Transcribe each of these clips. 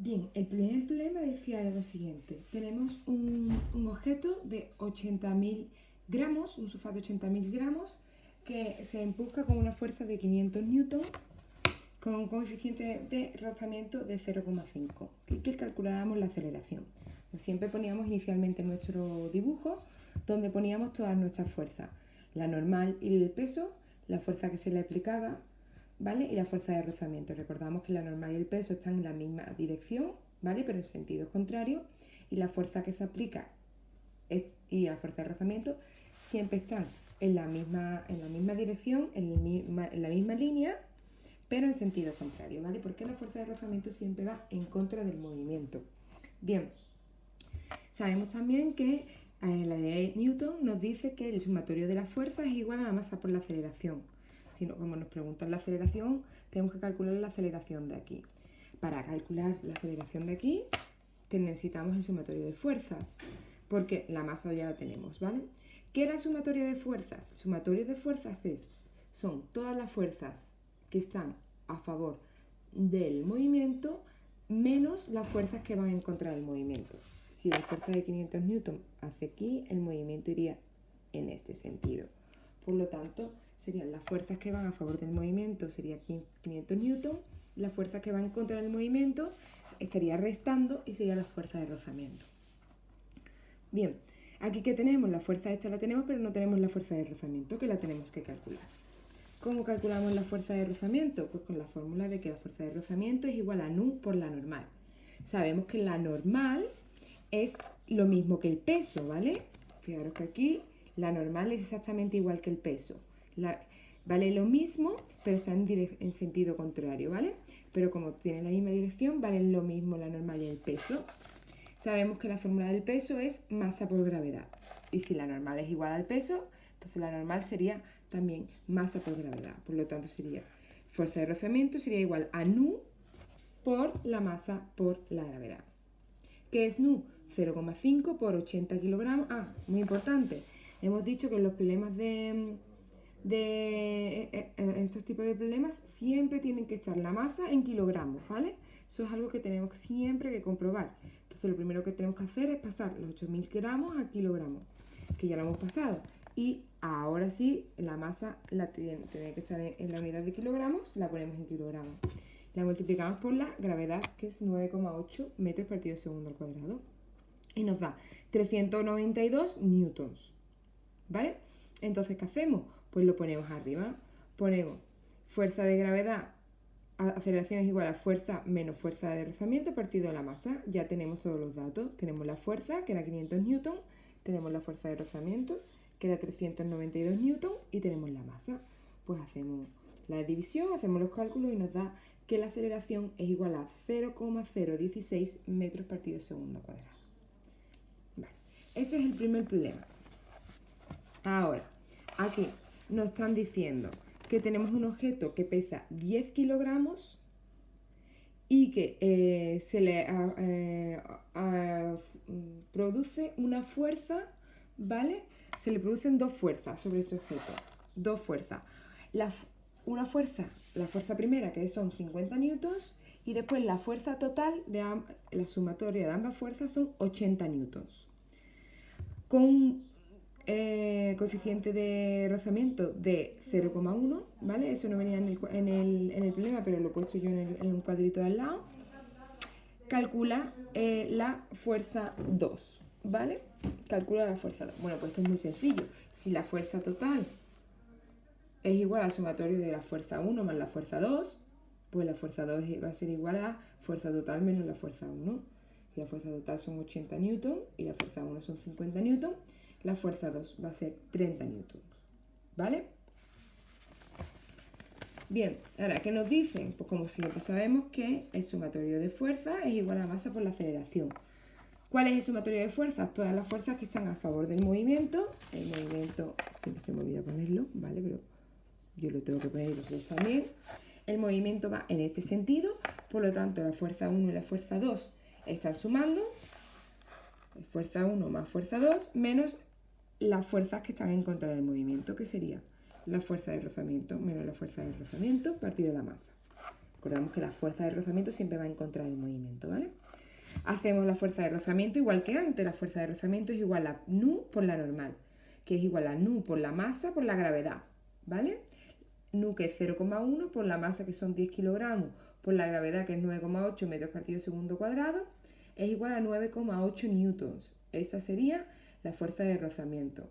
Bien, el primer problema decía lo siguiente. Tenemos un objeto de 80.000 gramos, un sulfato de 80.000 gramos, que se empuja con una fuerza de 500 newtons, con un coeficiente de rozamiento de 0,5. Que calculábamos la aceleración. Pues siempre poníamos inicialmente nuestro dibujo, donde poníamos todas nuestras fuerzas. La normal y el peso, la fuerza que se le aplicaba, ¿vale? Y la fuerza de rozamiento. Recordamos que la normal y el peso están en la misma dirección, ¿vale? Pero en sentido contrario. Y la fuerza que se aplica y la fuerza de rozamiento siempre están en la misma dirección, en la misma línea, pero en sentido contrario, ¿vale? Porque la fuerza de rozamiento siempre va en contra del movimiento. Bien, sabemos también que la ley de Newton nos dice que el sumatorio de las fuerzas es igual a la masa por la aceleración. Como nos preguntan la aceleración, tenemos que calcular la aceleración de aquí. Para calcular la aceleración de aquí, necesitamos el sumatorio de fuerzas, porque la masa ya la tenemos, ¿vale? ¿Qué era el sumatorio de fuerzas? El sumatorio de fuerzas son todas las fuerzas que están a favor del movimiento menos las fuerzas que van en contra del movimiento. Si la fuerza de 500 newton hace aquí, el movimiento iría en este sentido. Por lo tanto, serían las fuerzas que van a favor del movimiento, sería 500 newton, las fuerzas que van en contra del movimiento estaría restando y sería la fuerza de rozamiento. Bien, aquí que tenemos, la fuerza esta la tenemos, pero no tenemos la fuerza de rozamiento, que la tenemos que calcular. ¿Cómo calculamos la fuerza de rozamiento? Pues con la fórmula de que la fuerza de rozamiento es igual a nu por la normal. Sabemos que la normal es lo mismo que el peso, ¿vale? Fijaros que aquí la normal es exactamente igual que el peso. Vale lo mismo, pero está en sentido contrario, ¿vale? Pero como tienen la misma dirección, valen lo mismo la normal y el peso. Sabemos que la fórmula del peso es masa por gravedad. Y si la normal es igual al peso, entonces la normal sería también masa por gravedad. Por lo tanto, sería fuerza de rozamiento sería igual a nu por la masa por la gravedad. ¿Qué es nu? 0,5 por 80 kilogramos. Ah, muy importante. Hemos dicho que en los problemas de estos tipos de problemas siempre tienen que estar la masa en kilogramos, ¿vale? Eso es algo que tenemos siempre que comprobar. Entonces lo primero que tenemos que hacer es pasar los 8.000 gramos a kilogramos, que ya lo hemos pasado. Y ahora sí, la masa tiene que estar en la unidad de kilogramos, la ponemos en kilogramos. La multiplicamos por la gravedad, que es 9,8 metros partido segundo al cuadrado. Y nos da 392 newtons, ¿vale? Entonces, ¿qué hacemos? Pues lo ponemos arriba. Ponemos fuerza de gravedad, aceleración es igual a fuerza menos fuerza de rozamiento partido de la masa. Ya tenemos todos los datos. Tenemos la fuerza, que era 500 newton. Tenemos la fuerza de rozamiento, que era 392 newton. Y tenemos la masa. Pues hacemos la división, hacemos los cálculos y nos da que la aceleración es igual a 0,016 metros partido segundo cuadrado. Vale. Ese es el primer problema. Ahora, aquí nos están diciendo que tenemos un objeto que pesa 10 kilogramos y que se le produce una fuerza, ¿vale? Se le producen dos fuerzas sobre este objeto. Dos fuerzas. Una fuerza, la fuerza primera, que son 50 newtons, y después la fuerza total, la sumatoria de ambas fuerzas son 80 newtons. Con coeficiente de rozamiento de 0,1, ¿vale? Eso no venía en el problema, pero lo he puesto yo en un cuadrito de al lado. Calcula la fuerza 2, ¿vale? Calcula la fuerza 2. Bueno, pues esto es muy sencillo. Si la fuerza total es igual al sumatorio de la fuerza 1 más la fuerza 2, pues la fuerza 2 va a ser igual a fuerza total menos la fuerza 1. Si la fuerza total son 80 newton y la fuerza 1 son 50 newton, la fuerza 2 va a ser 30 newtons, ¿vale? Bien, ahora, ¿qué nos dicen? Pues como siempre sabemos que el sumatorio de fuerzas es igual a masa por la aceleración. ¿Cuál es el sumatorio de fuerzas? Todas las fuerzas que están a favor del movimiento. El movimiento, siempre se me olvida ponerlo, ¿vale? Pero yo lo tengo que poner y vosotros también. El movimiento va en este sentido, por lo tanto la fuerza 1 y la fuerza 2 están sumando. Fuerza 1 más fuerza 2 menos las fuerzas que están en contra del movimiento, que sería la fuerza de rozamiento menos la fuerza de rozamiento partido de la masa. Recordamos que la fuerza de rozamiento siempre va en contra del movimiento, ¿vale? Hacemos la fuerza de rozamiento igual que antes. La fuerza de rozamiento es igual a nu por la normal, que es igual a nu por la masa por la gravedad, ¿vale? Nu, que es 0,1, por la masa, que son 10 kilogramos, por la gravedad, que es 9,8 metros partido segundo cuadrado, es igual a 9,8 newtons. Esa sería la fuerza de rozamiento.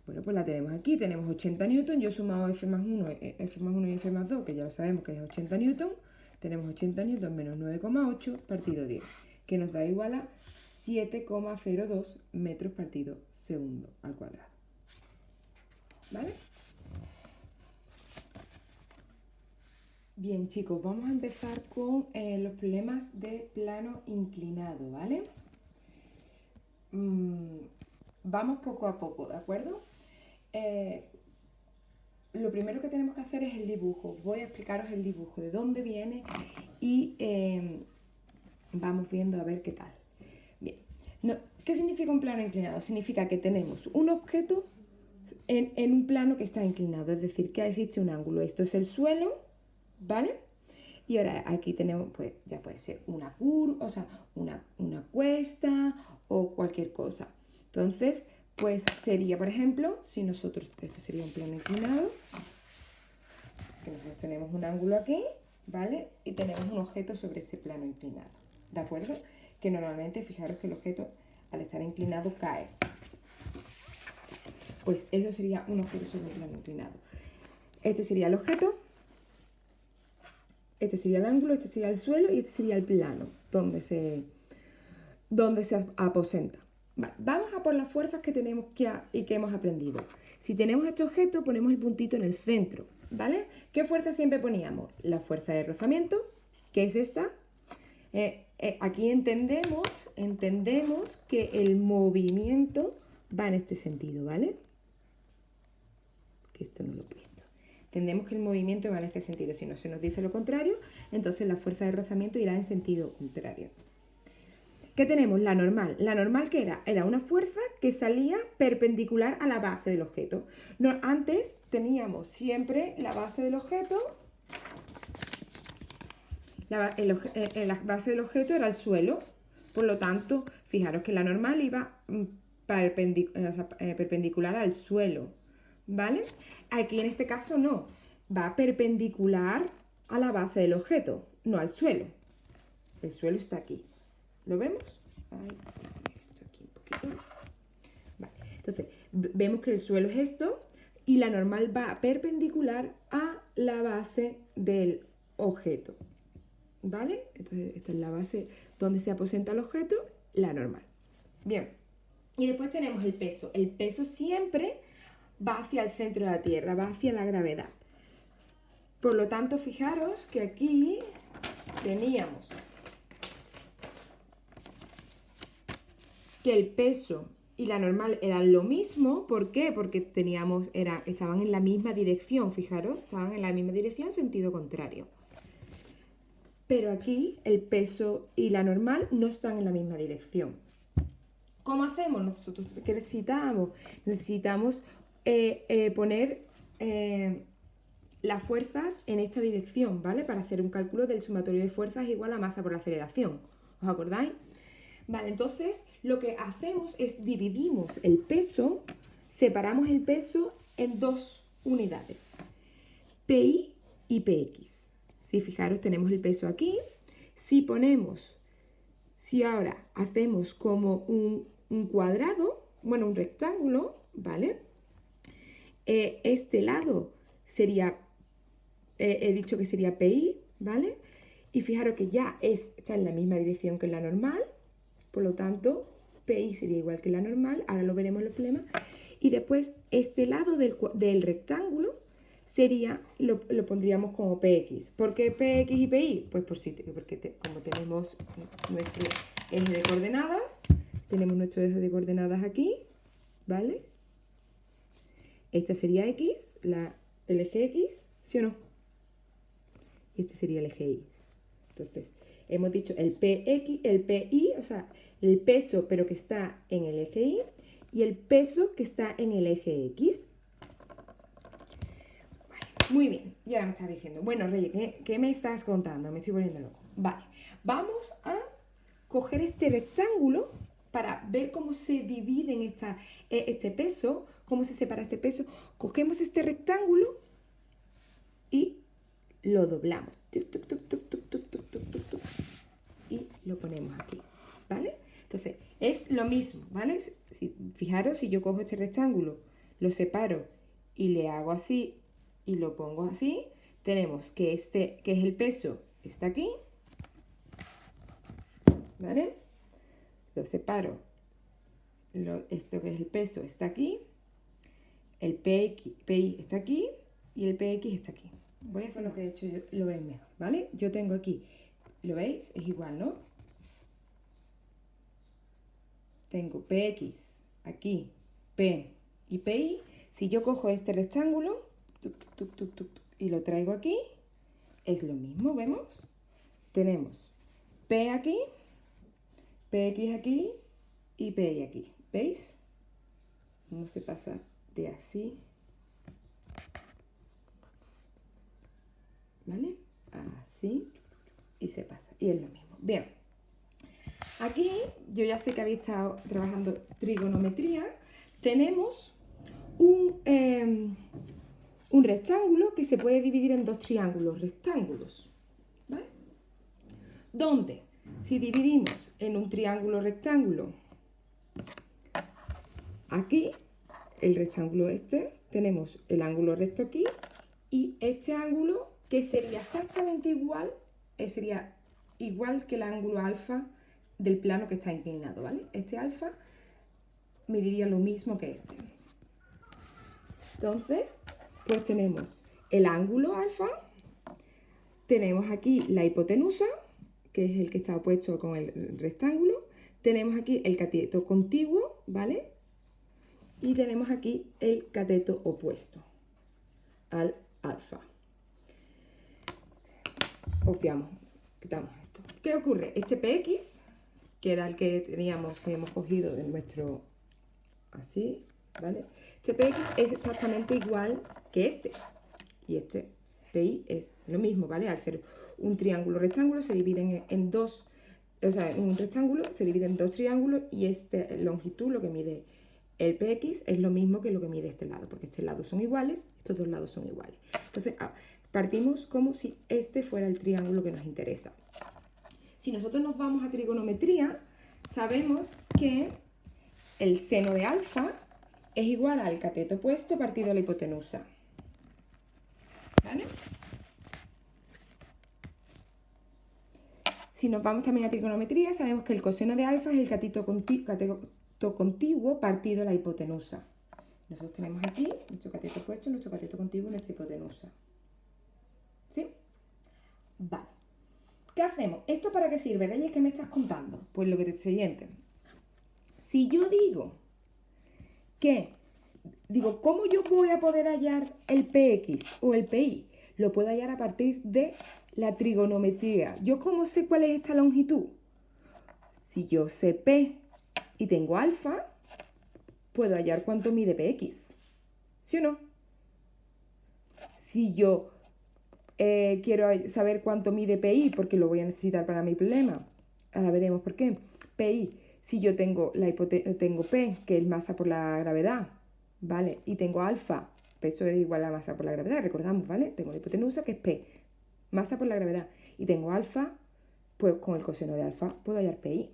Bueno, pues la tenemos aquí, tenemos 80 newtons, yo he sumado F más 1 y F más 2, que ya lo sabemos que es 80 newtons, tenemos 80 newtons menos 9,8 partido 10, que nos da igual a 7,02 metros partido segundo al cuadrado. ¿Vale? Bien, chicos, vamos a empezar con los problemas de plano inclinado, ¿vale? Vamos poco a poco, ¿de acuerdo? Lo primero que tenemos que hacer es el dibujo. Voy a explicaros el dibujo, de dónde viene y vamos viendo a ver qué tal. Bien, ¿qué significa un plano inclinado? Significa que tenemos un objeto en un plano que está inclinado, es decir, que existe un ángulo. Esto es el suelo, ¿vale? Y ahora aquí tenemos, pues ya puede ser una curva, o sea, una cuesta o cualquier cosa. Entonces, pues sería, por ejemplo, si nosotros, esto sería un plano inclinado, que nosotros tenemos un ángulo aquí, ¿vale? Y tenemos un objeto sobre este plano inclinado, ¿de acuerdo? Que normalmente, fijaros que el objeto, al estar inclinado, cae. Pues eso sería un objeto sobre un plano inclinado. Este sería el objeto, este sería el ángulo, este sería el suelo y este sería el plano, donde se aposenta. Vale, vamos a por las fuerzas que tenemos y que hemos aprendido. Si tenemos este objeto, ponemos el puntito en el centro, ¿vale? ¿Qué fuerza siempre poníamos? La fuerza de rozamiento, que es esta. Aquí entendemos que el movimiento va en este sentido, ¿vale? Que esto no lo he puesto. Entendemos que el movimiento va en este sentido. Si no se nos dice lo contrario, entonces la fuerza de rozamiento irá en sentido contrario. ¿Qué tenemos? La normal. ¿La normal qué era? Era una fuerza que salía perpendicular a la base del objeto. Antes teníamos siempre la base del objeto. La base del objeto era el suelo. Por lo tanto, fijaros que la normal iba perpendicular al suelo, ¿vale? Aquí en este caso no. Va perpendicular a la base del objeto, no al suelo. El suelo está aquí. ¿Lo vemos? Ay, esto aquí un poquito. Vale. Entonces, vemos que el suelo es esto y la normal va perpendicular a la base del objeto. ¿Vale? Entonces, esta es la base donde se aposenta el objeto, la normal. Bien. Y después tenemos el peso. El peso siempre va hacia el centro de la Tierra, va hacia la gravedad. Por lo tanto, fijaros que aquí teníamos que el peso y la normal eran lo mismo. ¿Por qué? Porque estaban en la misma dirección, fijaros, estaban en la misma dirección, sentido contrario. Pero aquí el peso y la normal no están en la misma dirección. ¿Cómo hacemos? Nosotros, ¿qué necesitamos? Necesitamos poner las fuerzas en esta dirección, ¿vale? Para hacer un cálculo del sumatorio de fuerzas igual a masa por la aceleración. ¿Os acordáis? Vale, entonces lo que hacemos es dividimos el peso, separamos el peso en dos unidades, PI y PX. Si fijaros, tenemos el peso aquí. Si ahora hacemos como un cuadrado, bueno, un rectángulo, ¿vale? Este lado sería, he dicho que sería PI, ¿vale? Y fijaros que ya está en la misma dirección que la normal, por lo tanto, PI sería igual que la normal, ahora lo veremos en los problemas. Y después, este lado del rectángulo sería, lo pondríamos como PX. ¿Por qué PX y PI? Pues porque como tenemos nuestro eje de coordenadas, aquí, ¿vale? Esta sería X, el eje X, ¿sí o no? Y este sería el eje Y. Entonces, hemos dicho el PI, o sea, el peso pero que está en el eje Y, y el peso que está en el eje X. Vale. Muy bien, ya me estás diciendo. Bueno, Reyes, ¿qué me estás contando? Me estoy volviendo loco. Vale, vamos a coger este rectángulo para ver cómo se divide en este peso, cómo se separa este peso. Cogemos este rectángulo y lo doblamos. Tuc, tuc, tuc, tuc, tuc, tuc, tuc, tuc, tuc, tuc, y lo ponemos aquí, ¿vale? Entonces, es lo mismo, ¿vale? Fijaros, si yo cojo este rectángulo, lo separo y le hago así y lo pongo así, tenemos que que es el peso, está aquí, ¿vale? Lo separo, esto que es el peso está aquí, el PI está aquí y el PX está aquí. Voy a hacer lo que he hecho yo, lo veis mejor, ¿vale? Yo tengo aquí, ¿lo veis? Es igual, ¿no? Tengo PX aquí, P y PI. Si yo cojo este rectángulo y lo traigo aquí, es lo mismo, ¿vemos? Tenemos P aquí, PX aquí y PI aquí, ¿veis? ¿Cómo se pasa de así? ¿Vale? Así y se pasa, y es lo mismo. Bien, aquí yo ya sé que habéis estado trabajando trigonometría. Tenemos un rectángulo que se puede dividir en dos triángulos rectángulos, ¿vale? Donde, si dividimos en un triángulo rectángulo, aquí, el rectángulo este, tenemos el ángulo recto aquí y este ángulo que sería exactamente igual, sería igual que el ángulo alfa del plano que está inclinado, ¿vale? Este alfa mediría lo mismo que este. Entonces, pues tenemos el ángulo alfa, tenemos aquí la hipotenusa, que es el que está opuesto con el rectángulo, tenemos aquí el cateto contiguo, ¿vale? Y tenemos aquí el cateto opuesto al alfa. Obviamos, quitamos esto. ¿Qué ocurre? Este PX, que era el que teníamos, que hemos cogido de nuestro, así, ¿vale? Este PX es exactamente igual que este. Y este PI es lo mismo, ¿vale? Al ser un triángulo rectángulo se dividen en dos, o sea, un rectángulo se divide en dos triángulos y esta longitud, lo que mide el PX, es lo mismo que lo que mide este lado, porque estos lados son iguales, estos dos lados son iguales. Entonces, partimos como si este fuera el triángulo que nos interesa. Si nosotros nos vamos a trigonometría, sabemos que el seno de alfa es igual al cateto opuesto partido a la hipotenusa. ¿Vale? Si nos vamos también a trigonometría, sabemos que el coseno de alfa es el cateto contiguo partido a la hipotenusa. Nosotros tenemos aquí nuestro cateto opuesto, nuestro cateto contiguo y nuestra hipotenusa. ¿Sí? Vale. ¿Qué hacemos? ¿Esto para qué sirve, Reyes? ¿Qué me estás contando? Pues lo que te siguiente. Si yo digo, ¿cómo yo voy a poder hallar el PX o el PI? Lo puedo hallar a partir de la trigonometría. ¿Yo cómo sé cuál es esta longitud? Si yo sé P y tengo alfa, puedo hallar cuánto mide PX. ¿Sí o no? Si yo quiero saber cuánto mide PI, porque lo voy a necesitar para mi problema, ahora veremos por qué. PI, si yo tengo P, que es masa por la gravedad, ¿vale? Y tengo alfa, peso es igual a masa por la gravedad, recordamos, ¿vale? Tengo la hipotenusa, que es P, masa por la gravedad, y tengo alfa, pues con el coseno de alfa puedo hallar PI.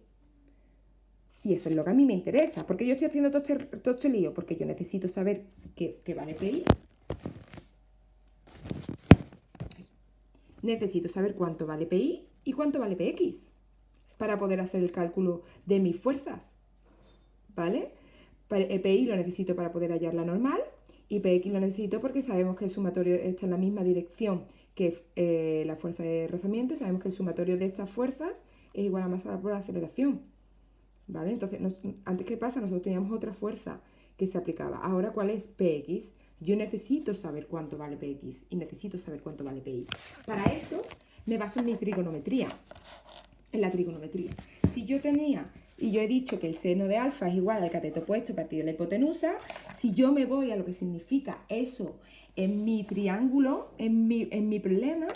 Y eso es lo que a mí me interesa. ¿Por qué yo estoy haciendo todo este lío? Porque yo necesito saber qué vale PI. Necesito saber cuánto vale PI y cuánto vale PX para poder hacer el cálculo de mis fuerzas, ¿vale? El PI lo necesito para poder hallar la normal y PX lo necesito porque sabemos que el sumatorio está en la misma dirección que la fuerza de rozamiento. Sabemos que el sumatorio de estas fuerzas es igual a masa por aceleración, ¿vale? Entonces, antes, ¿qué pasa? Nosotros teníamos otra fuerza que se aplicaba. Ahora, ¿cuál es PX? Yo necesito saber cuánto vale PX y necesito saber cuánto vale PI. Para eso me baso en mi trigonometría, en la trigonometría. Si yo tenía, y yo he dicho que el seno de alfa es igual al cateto opuesto partido de la hipotenusa, si yo me voy a lo que significa eso En mi triángulo, en mi problema,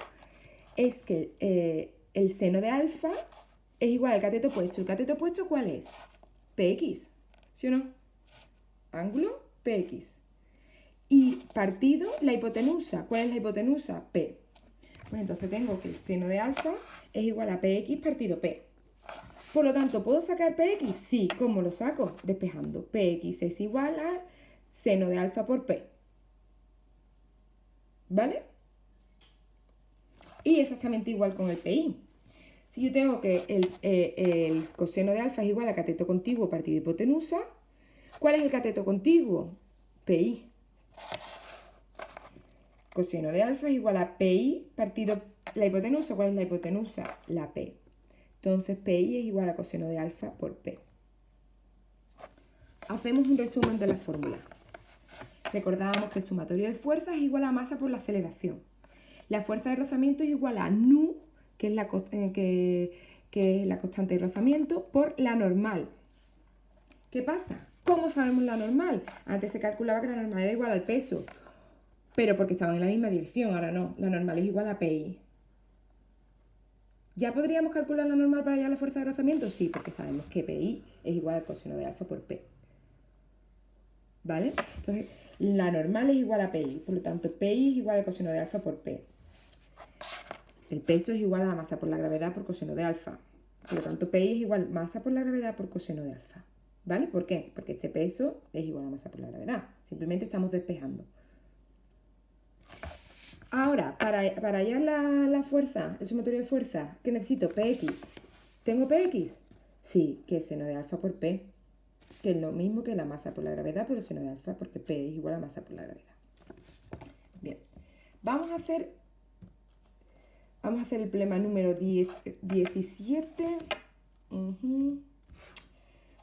es que el seno de alfa es igual al cateto opuesto. ¿El cateto opuesto cuál es? PX, ¿sí o no? Ángulo, PX. Y partido, la hipotenusa. ¿Cuál es la hipotenusa? P. Pues entonces tengo que el seno de alfa es igual a PX partido P. Por lo tanto, ¿puedo sacar PX? Sí. ¿Cómo lo saco? Despejando. PX es igual a seno de alfa por P. ¿Vale? Y exactamente igual con el PI. Si yo tengo que el coseno de alfa es igual a cateto contiguo partido hipotenusa, ¿cuál es el cateto contiguo? PI. Coseno de alfa es igual a PI partido la hipotenusa. ¿Cuál es la hipotenusa? La P. Entonces PI es igual a coseno de alfa por P. Hacemos un resumen de la fórmula. Recordábamos que el sumatorio de fuerzas es igual a masa por la aceleración. La fuerza de rozamiento es igual a nu, que es la constante de rozamiento, por la normal. ¿Qué pasa? ¿Cómo sabemos la normal? Antes se calculaba que la normal era igual al peso, pero porque estaban en la misma dirección, ahora no. La normal es igual a PI. ¿Ya podríamos calcular la normal para hallar la fuerza de rozamiento? Sí, porque sabemos que PI es igual al coseno de alfa por P. ¿Vale? Entonces, la normal es igual a PI, por lo tanto, PI es igual al coseno de alfa por P. El peso es igual a la masa por la gravedad por coseno de alfa. Por lo tanto, PI es igual a masa por la gravedad por coseno de alfa. ¿Vale? ¿Por qué? Porque este peso es igual a masa por la gravedad. Simplemente estamos despejando. Ahora, para hallar la fuerza, el sumatorio de fuerza, ¿qué necesito? PX. ¿Tengo PX? Sí, que es seno de alfa por P, que es lo mismo que la masa por la gravedad por el seno de alfa, porque P es igual a masa por la gravedad. Bien, vamos a hacer el problema número 17.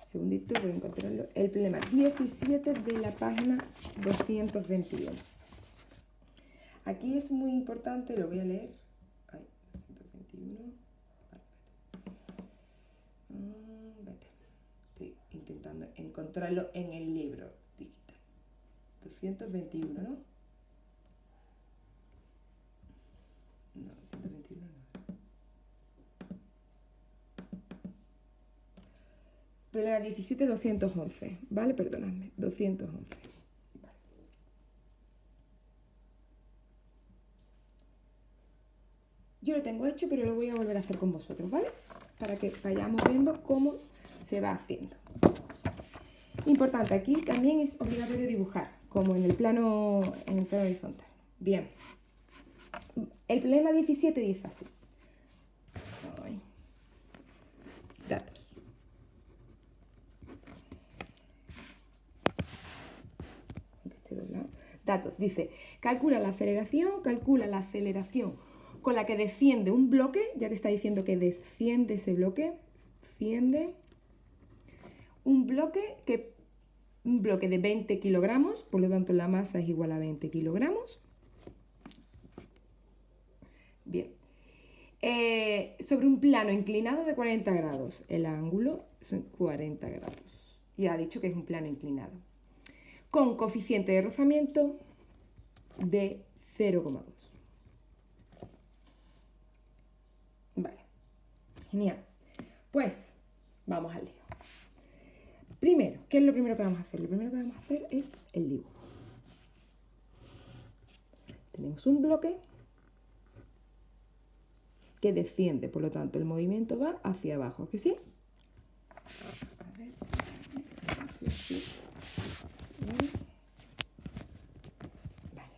Segundito, voy a encontrarlo. El problema 17 de la página 221. Aquí es muy importante, lo voy a leer. Ay, 221. Vete. Estoy intentando encontrarlo en el libro digital. 221, ¿no? No, 221 no. Problema 17, 211. ¿Vale? Perdonadme. 211. Vale. Yo lo tengo hecho, pero lo voy a volver a hacer con vosotros, ¿vale? Para que vayamos viendo cómo se va haciendo. Importante, aquí también es obligatorio dibujar, como en el plano horizontal. Bien. El problema 17 dice así. Ay. Datos. Datos. Dice, calcula la aceleración con la que desciende un bloque, ya te está diciendo que desciende ese bloque, desciende un bloque de 20 kilogramos, por lo tanto la masa es igual a 20 kilogramos. Bien. Sobre un plano inclinado de 40 grados. El ángulo son 40 grados. Y ha dicho que es un plano inclinado. Con coeficiente de rozamiento de 0,2. Vale. Genial. Pues, vamos al lío. Primero, ¿qué es lo primero que vamos a hacer? Lo primero que vamos a hacer es el dibujo. Tenemos un bloque que desciende, por lo tanto el movimiento va hacia abajo, ¿que sí? A ver, así. Vale,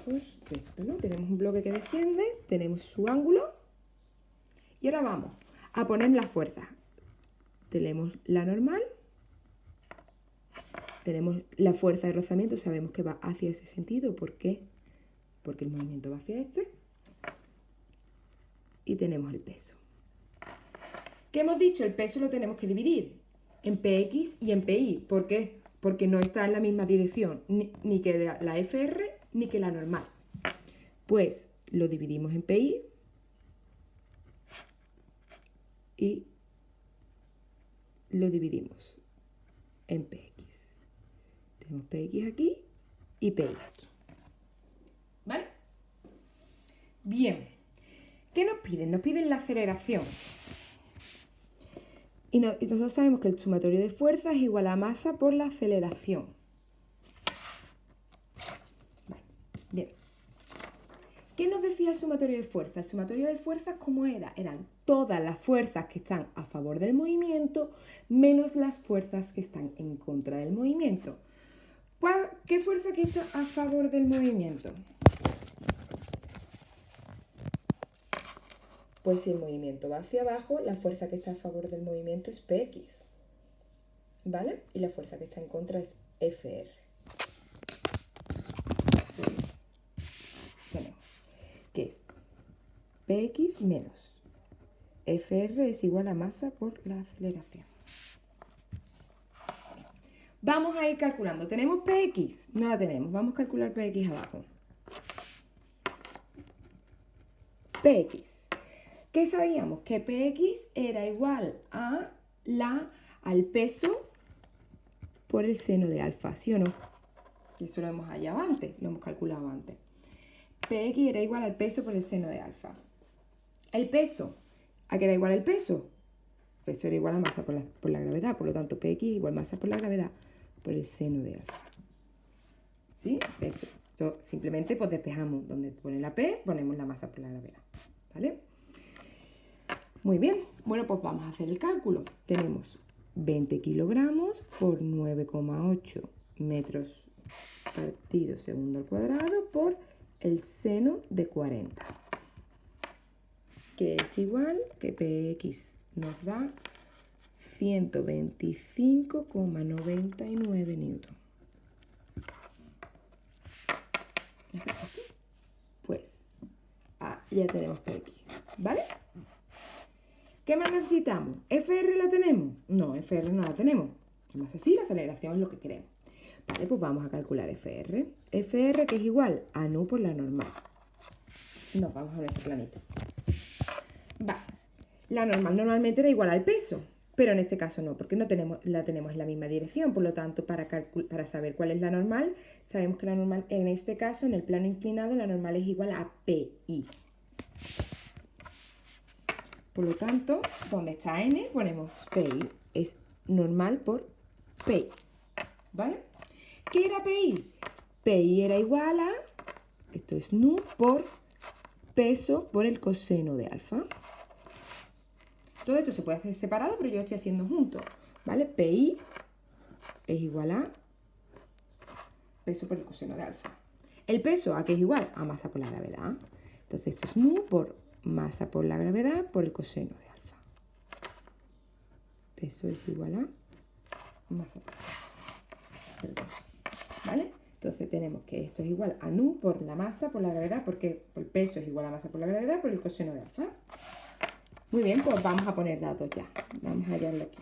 perfecto, ¿no? Tenemos un bloque que desciende, tenemos su ángulo y ahora vamos a poner la fuerza. Tenemos la normal, tenemos la fuerza de rozamiento, sabemos que va hacia ese sentido, ¿por qué? Porque el movimiento va hacia este. Y tenemos el peso. ¿Qué hemos dicho? El peso lo tenemos que dividir en PX y en PI. ¿Por qué? Porque no está en la misma dirección, ni que la FR ni que la normal. Pues lo dividimos en PI y lo dividimos en PX. Tenemos PX aquí y PI aquí. Bien. ¿Qué nos piden? Nos piden la aceleración. Y nosotros sabemos que el sumatorio de fuerzas es igual a masa por la aceleración. Vale, bien. ¿Qué nos decía el sumatorio de fuerzas? El sumatorio de fuerzas, ¿cómo era? Eran todas las fuerzas que están a favor del movimiento menos las fuerzas que están en contra del movimiento. ¿Qué fuerza que está a favor del movimiento? Pues si el movimiento va hacia abajo, la fuerza que está a favor del movimiento es Px, ¿vale? Y la fuerza que está en contra es Fr. Entonces, tenemos que es Px menos Fr es igual a masa por la aceleración. Vamos a ir calculando. ¿Tenemos Px? No la tenemos. Vamos a calcular Px abajo. Px. ¿Qué sabíamos? Que Px era igual al peso por el seno de alfa, ¿sí o no? Eso lo hemos hallado antes, lo hemos calculado antes. Px era igual al peso por el seno de alfa. El peso, ¿a qué era igual el peso? El peso era igual a masa por la gravedad, por lo tanto Px igual masa por la gravedad por el seno de alfa. ¿Sí? Peso. Entonces, simplemente pues despejamos donde pone la P, ponemos la masa por la gravedad. ¿Vale? Muy bien, bueno, pues vamos a hacer el cálculo. Tenemos 20 kilogramos por 9,8 metros partido segundo al cuadrado por el seno de 40, que es igual que Px nos da 125,99 newton. Pues ya tenemos Px, ¿vale? ¿Qué más necesitamos? ¿Fr la tenemos? No, Fr no la tenemos. Además así, la aceleración es lo que queremos. Vale, pues vamos a calcular Fr. Fr que es igual a nu por la normal. Nos vamos a nuestro planito. Va. La normal normalmente era igual al peso, pero en este caso no, porque la tenemos en la misma dirección. Por lo tanto, para saber cuál es la normal, sabemos que la normal, en este caso, en el plano inclinado, la normal es igual a Pi. Por lo tanto, donde está n, ponemos Pi. Es normal por Pi. ¿Vale? ¿Qué era Pi? Pi era igual a, esto es nu, por peso por el coseno de alfa. Todo esto se puede hacer separado, pero yo lo estoy haciendo junto. ¿Vale? Pi es igual a peso por el coseno de alfa. El peso, ¿a qué es igual? A masa por la gravedad. Entonces, esto es nu por masa por la gravedad por el coseno de alfa. Peso es igual a masa por la gravedad. ¿Vale? Entonces tenemos que esto es igual a nu por la masa por la gravedad, porque el peso es igual a masa por la gravedad por el coseno de alfa. Muy bien, pues vamos a poner datos ya. Vamos a hallarlo aquí.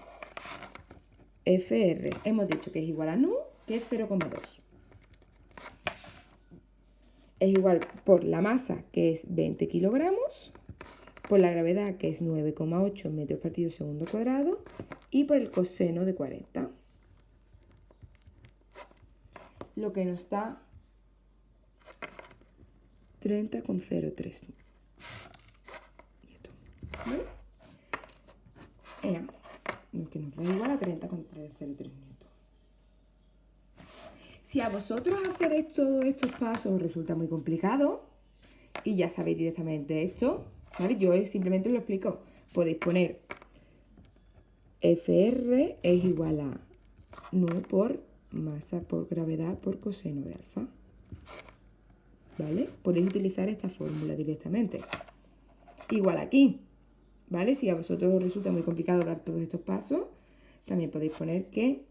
Fr, hemos dicho que es igual a nu, que es 0,2. Es igual por la masa, que es 20 kilogramos, por la gravedad, que es 9,8 metros partido segundo cuadrado, y por el coseno de 40. Lo que nos da 30,03. ¿Vale? Que nos da igual a 30,03 newton. Si a vosotros hacer todos estos pasos os resulta muy complicado y ya sabéis directamente esto, ¿vale? Yo simplemente lo explico. Podéis poner Fr es igual a nu por masa por gravedad por coseno de alfa. ¿Vale? Podéis utilizar esta fórmula directamente. Igual aquí, ¿vale? Si a vosotros os resulta muy complicado dar todos estos pasos, también podéis poner que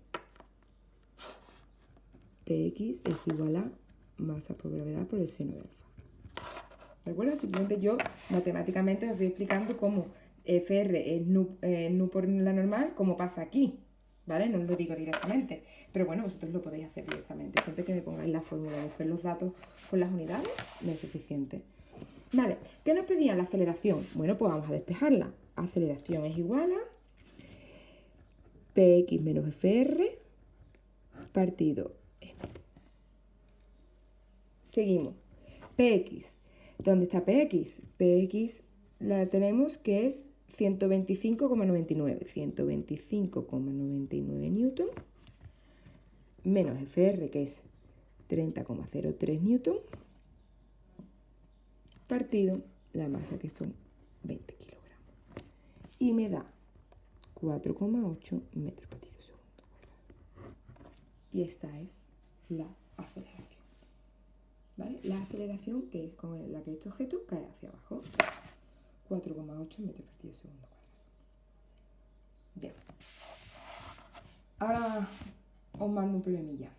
Px es igual a masa por gravedad por el seno de alfa. ¿De acuerdo? Simplemente yo matemáticamente os voy explicando cómo Fr es nu por la normal, como pasa aquí, ¿vale? No os lo digo directamente, pero bueno, vosotros lo podéis hacer directamente. Siempre que me pongáis la fórmula y busquéis los datos con las unidades, no es suficiente. Vale, ¿qué nos pedían la aceleración? Bueno, pues vamos a despejarla. Aceleración es igual a Px menos Fr partido M. Seguimos. Px. ¿Dónde está Px? Px la tenemos que es 125,99. 125,99 newton menos Fr, que es 30,03 newton, partido la masa, que son 20 kilogramos. Y me da 4,8 metros partido segundo cuadrado. Y esta es la aceleración. ¿Vale? La aceleración, que es con la que este objeto cae hacia abajo. 4,8 metros partido segundo cuadrado. Bien. Ahora os mando un problemilla.